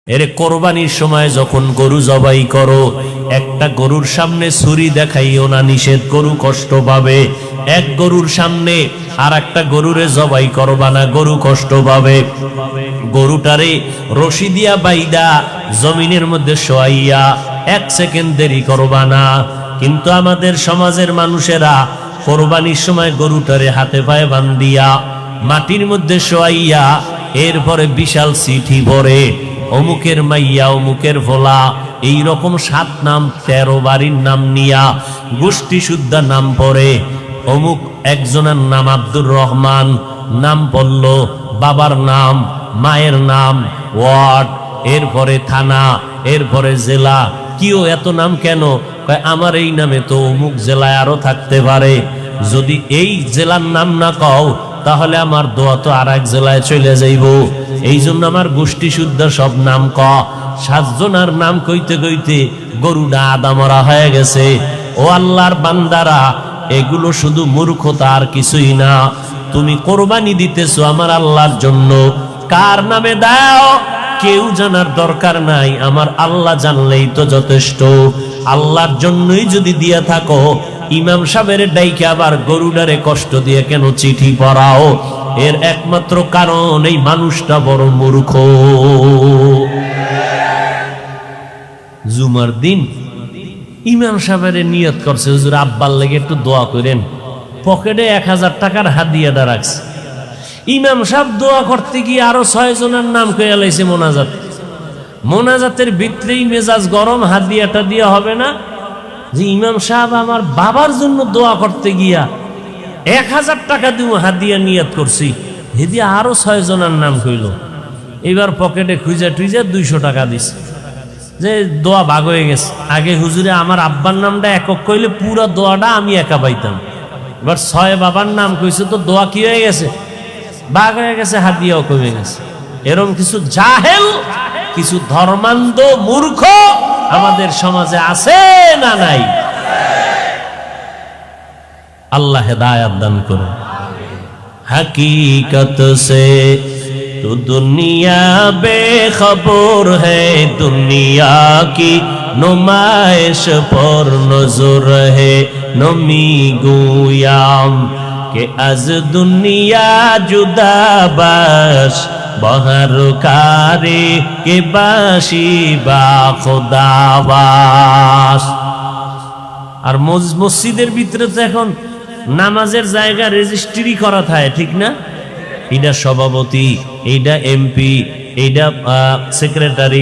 এর কোরবানির সময় যখন গরু জবাই করো, একটা গরুর সামনে ছুরি দেখাইও না, নিষেধ, গরু কষ্ট পাবে। এক গরুর সামনে আর একটা গরুরে জবাই করবা না, গরু কষ্ট পাবে। গরুটারে রশি দিয়া বাইদা জমিনের মধ্যে শোয়াইয়া 1 সেকেন্ড দেরি করবা না। কিন্তু আমাদের সমাজের মানুষেরা কোরবানির সময় গরুটারে হাতে পায়ে বান্ধিয়া মাটির মধ্যে শোয়াইয়া এরপরে বিশাল চিঠি ভরে অমুকের মাইয়া, অমুকের ভোলা, এইরকম 7 নাম 13 বাড়ির নাম নিয়া গোষ্ঠী শুদ্ধা নাম পড়ে। অমুক একজনের নাম আব্দুর রহমান, নাম পড়ল, বাবার নাম, মায়ের নাম, ওয়ার্ড, এরপরে থানা, এরপরে জেলা। কিও এত নাম কেন? আমার এই নামে তো অমুক জেলায় আরো থাকতে পারে, যদি এই জেলার নাম না কও তাহলে আমার দোয়া তো আর এক জেলায় চলে যাইব। এই জন্য আমার গোষ্ঠী শুদ্ধ সব নাম ক। 7 জনের নাম কইতে কইতে গরুটা আদা মরা হয়ে গেছে। ও আল্লাহর বান্দারা, এগুলো শুধু মূর্খতা আর কিছুই না। তুমি কোরবানি দিতেছো আমার আল্লাহর জন্য, কার নামে দাও কেউ জানার দরকার নাই, আমার আল্লাহ জানলেই তো যথেষ্ট। আল্লাহর জন্যই যদি দিয়া থাকো, ইমাম সাহেবের ডাইকে আবার গরুডারে কষ্ট দিয়ে কেন চিঠি পড়াও? এর একমাত্র কারণ এই মানুষটা বড় মূর্খ। জুমার দিন ইমাম সাহেবের নিয়ত করছে, হুজুর আব্বার লেগে একটু দোয়া করেন, পকেটে 1000 টাকার হাদিয়াটা রাখছে। ইমাম সাহেব দোয়া করতে গিয়ে আরো 6 জনের নাম কইয়া লাইছে মোনাজাত। মোনাজাতের ভিতরেই মেজাজ গরম, হাদিয়াটা দিয়ে হবে না যে ইমাম সাহেব আমার বাবার জন্য দোয়া করতে গিয়া 1000 টাকা দিব হাদিয়া নিয়ত করছি, হেদিয়া আরো 6 জনের নাম কইল। এবার পকেটে খুঁজা টুইজা 200 টাকা দিছে, যে দোয়া ভাগ হয়ে গেছে। আগে হুজুরে আমার আব্বার নামটা একক কইলে পুরো দোয়াটা আমি একা পাইতাম, এবার 6 বাবার নাম কইছে তো দোয়া কি হয়ে গেছে, ভাগ হয়ে গেছে, হাদিয়াও কমে গেছে। এরকম কিছু জাহেল, কিছু ধর্মান্ধ মূর্খ আমাদের সমাজে আছে না নাই? আল্লাহ হেদায়েত দান করুন। হकीकत से तो दुनिया बेखबर है, दुनिया की नुमाइश पर नजर है। नमी गुयाम के आज दुनिया जुदा बाश, बहर कारे के बाशी बा खुदाबास। আর মসজিদের ভিতরে তো এখন নামাজের জায়গা রেজিস্ট্রি করা থাকে, ঠিক না? এইটা সভাপতি, এইটা এমপি, এইটা সেক্রেটারি,